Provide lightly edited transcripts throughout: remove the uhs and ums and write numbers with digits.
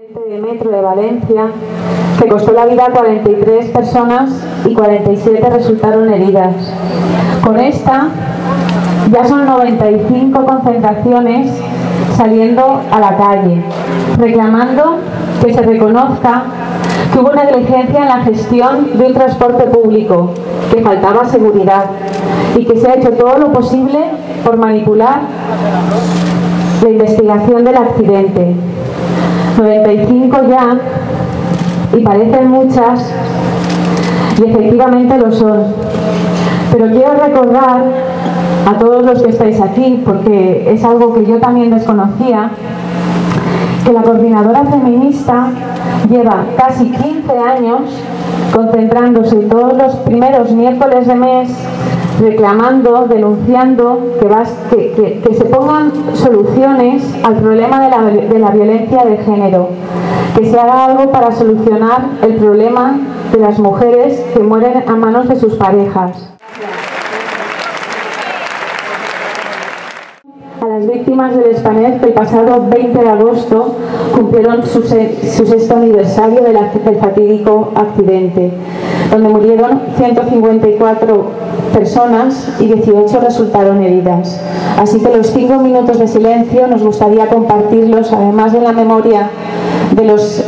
De Metro de Valencia, que costó la vida a 43 personas y 47 resultaron heridas. Con esta ya son 95 concentraciones saliendo a la calle, reclamando que se reconozca que hubo negligencia en la gestión de un transporte público, que faltaba seguridad y que se ha hecho todo lo posible por manipular la investigación del accidente. 95 ya, y parecen muchas, y efectivamente lo son. Pero quiero recordar a todos los que estáis aquí, porque es algo que yo también desconocía, que la Coordinadora Feminista lleva casi 15 años concentrándose todos los primeros miércoles de mes, reclamando, denunciando que se pongan soluciones al problema de la violencia de género, que se haga algo para solucionar el problema de las mujeres que mueren a manos de sus parejas. A las víctimas del Spanair, que el pasado 20 de agosto cumplieron su sexto aniversario del fatídico accidente, donde murieron 154 personas y 18 resultaron heridas. Así que los 5 minutos de silencio nos gustaría compartirlos, además de la memoria de los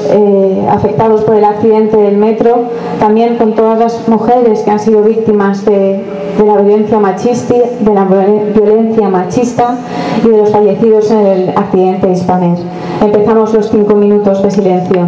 afectados por el accidente del metro, también con todas las mujeres que han sido víctimas de la violencia machista y de los fallecidos en el accidente de Spanair. Empezamos los 5 minutos de silencio.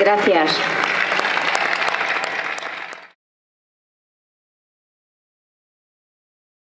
Gracias.